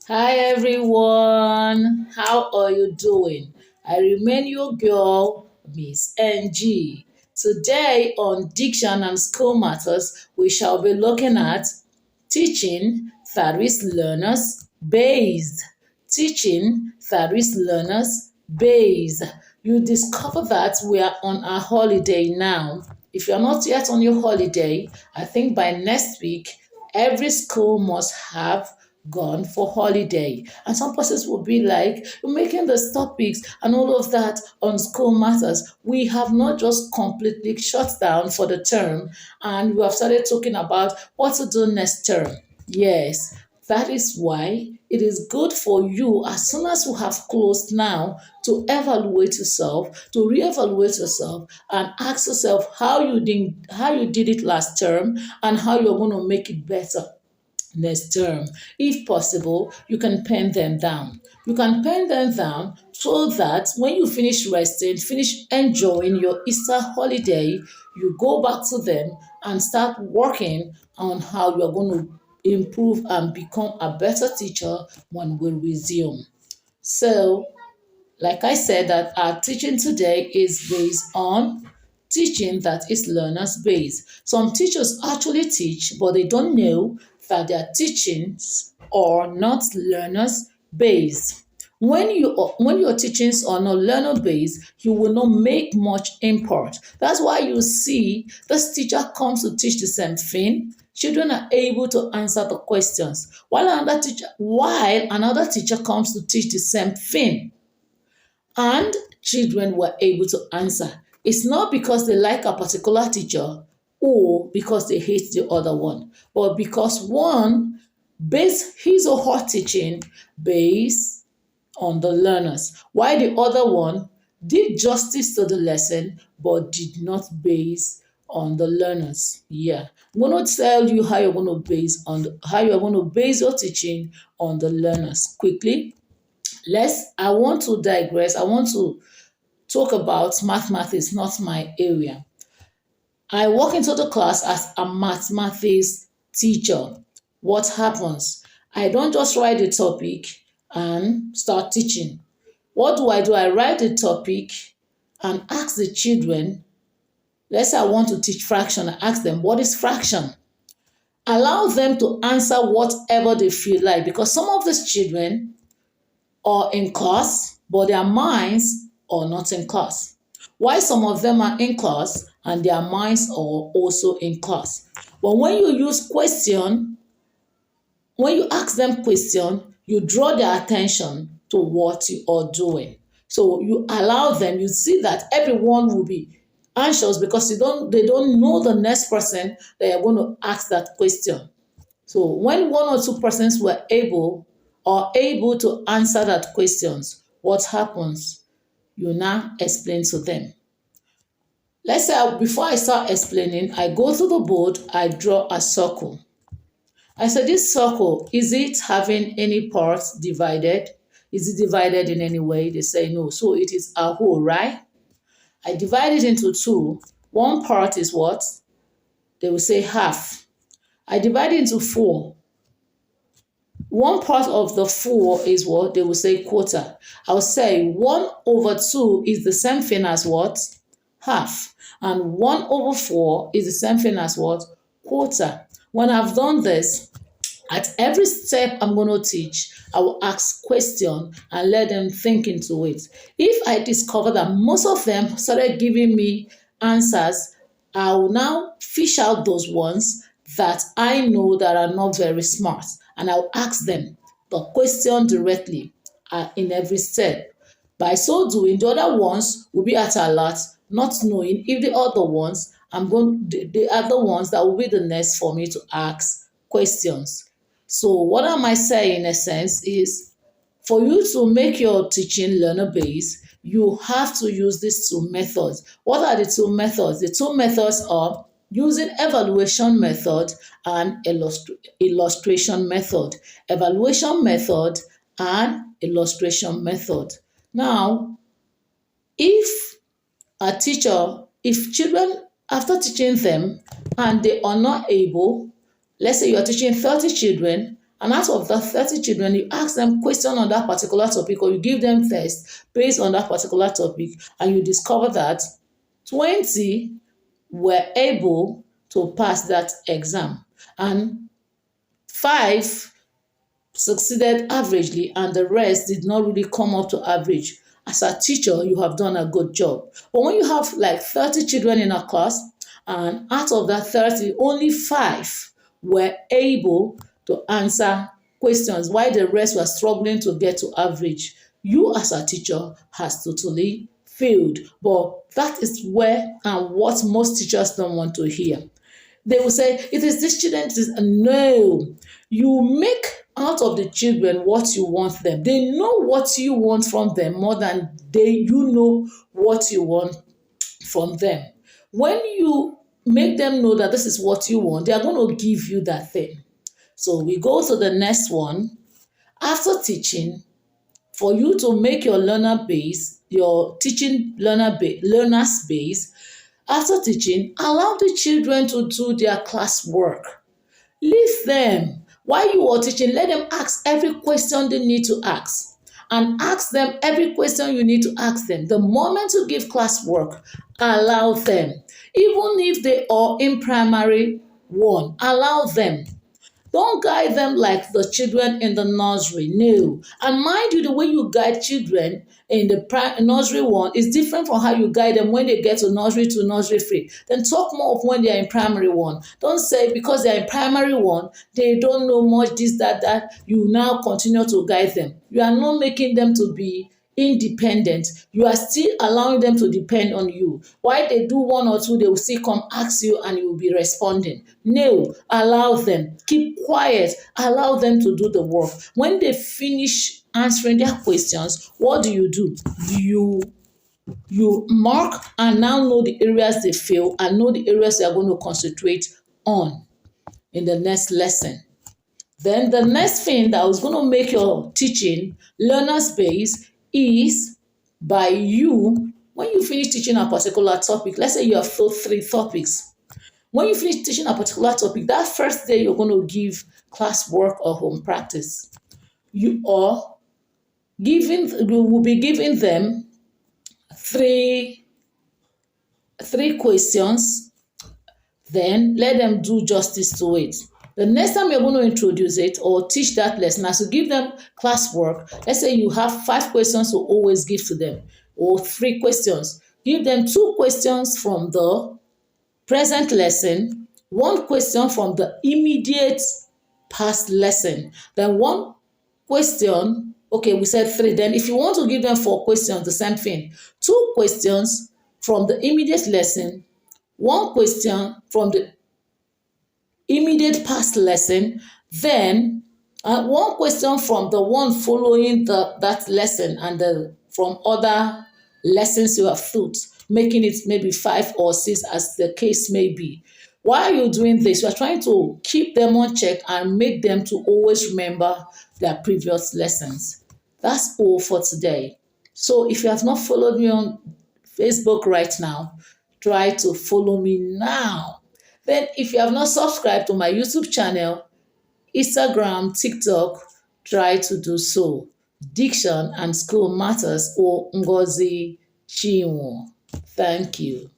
Hi everyone, how are you doing? I remain your girl, Miss NG. Today on Diction and School Matters, we shall be looking at teaching that is learners based. Teaching that is learners based. You discover that we are on our holiday now. If you're not yet on your holiday, I think by next week, every school must have gone for holiday. And some persons will be like, you're making the topics and all of that on school matters. We have not just completely shut down for the term and we have started talking about what to do next term. Yes, that is why it is good for you as soon as you have closed now to evaluate yourself, to reevaluate yourself and ask yourself how you did it last term and how you're going to make it better next term. If possible, you can pen them down. You can pen them down so that when you finish resting, finish enjoying your Easter holiday, you go back to them and start working on how you're going to improve and become a better teacher when we resume. So, like I said, that our teaching today is based on teaching that is learners based. Some teachers actually teach, but they don't know that their teachings are not learners based. When your teachings are not learner based, you will not make much import. That's why you see this teacher comes to teach the same thing. Children are able to answer the questions, while another teacher comes to teach the same thing and children were able to answer. It's not because they like a particular teacher or because they hate the other one, but because one based his or her teaching based on the learners, while the other one did justice to the lesson but did not base on the learners. Yeah, I'm going to tell you how you're going to how you're going to base your teaching on the learners quickly. I want to digress. I want to talk about mathematics, not my area. I walk into the class as a mathematics teacher. What happens? I don't just write the topic and start teaching. What do? I write the topic and ask the children. Let's say I want to teach fraction. I ask them, what is fraction? Allow them to answer whatever they feel like because some of these children are in class, but their minds are not in class. Why some of them are in class and their minds are also in class. But when you ask them question, you draw their attention to what you are doing. So you allow them, you see that everyone will be anxious because they don't know the next person that you're going to ask that question. So when one or two persons are able to answer that questions, what happens? You now explain to them. Let's say before I start explaining, I go to the board, I draw a circle. I said, this circle, is it having any parts divided? Is it divided in any way? They say no. So it is a whole, right? I divide it into two. One part is what? They will say half. I divide it into four. One part of the four is what? They will say quarter. I'll say 1/2 is the same thing as what? Half. And 1/4 is the same thing as what? Quarter. When I've done this, at every step I'm going to teach, I will ask question and let them think into it. If I discover that most of them started giving me answers, I will now fish out those ones that I know that are not very smart and I'll ask them the question directly in every step. By so doing, the other ones will be at alert, not knowing if the other ones the other ones that will be the next for me to ask questions. So what am I saying in a sense is for you to make your teaching learner based, you have to use these two methods. What are the two methods? The two methods are using evaluation method and illustration method. Evaluation method and illustration method. Now, if if children, after teaching them and they are not able, let's say you're teaching 30 children And out of the 30 children, you ask them question on that particular topic, or you give them tests based on that particular topic, and you discover that 20 were able to pass that exam, and 5 succeeded averagely, and the rest did not really come up to average. As a teacher, you have done a good job. But when you have like 30 children in a class, and out of that 30, only 5 were able to answer questions, while the rest were struggling to get to average, you as a teacher has totally failed. But that is where and what most teachers don't want to hear. They will say, it is this children. It is, no. You make out of the children what you want them. They know what you want from them more than you know what you want from them. When you make them know that this is what you want, they are going to give you that thing. So we go to the next one. After teaching, for you to make your learner base, your teaching learner's base, after teaching, allow the children to do their classwork. Leave them. While you are teaching, let them ask every question they need to ask. And ask them every question you need to ask them. The moment you give classwork, allow them. Even if they are in primary 1, allow them. Don't guide them like the children in the nursery. No. And mind you, the way you guide children in the nursery 1 is different from how you guide them when they get to nursery 2, nursery 3. Then talk more of when they are in primary 1. Don't say because they are in primary 1, they don't know much, this, that. You now continue to guide them. You are not making them to be independent. You are still allowing them to depend on you. While they do 1 or 2, they will still come ask you and you will be responding. No, allow them. Keep quiet. Allow them to do the work. When they finish answering their questions, what do? You mark and now know the areas they fail and know the areas they are going to concentrate on in the next lesson. Then the next thing that was going to make your teaching learner's base is by you, when you finish teaching a particular topic, let's say you have taught 3 topics. When you finish teaching a particular topic, that first day you're going to give classwork or home practice. You will be giving them 3 questions, then let them do justice to it. The next time you're going to introduce it or teach that lesson, as you give them classwork, let's say you have 5 questions to always give to them, or 3 questions. Give them 2 questions from the present lesson, 1 question from the immediate past lesson, then 1 question, okay, we said 3. Then if you want to give them 4 questions, the same thing. 2 questions from the immediate lesson, 1 question from the immediate past lesson, then 1 question from the one following that lesson and from other lessons you have taught, making it maybe 5 or 6 as the case may be. Why are you doing this? You are trying to keep them on check and make them to always remember their previous lessons. That's all for today. So if you have not followed me on Facebook right now, try to follow me now. Then if you have not subscribed to my YouTube channel, Instagram, TikTok, try to do so. Diction and School Matters or Ngozi Chinwo. Thank you.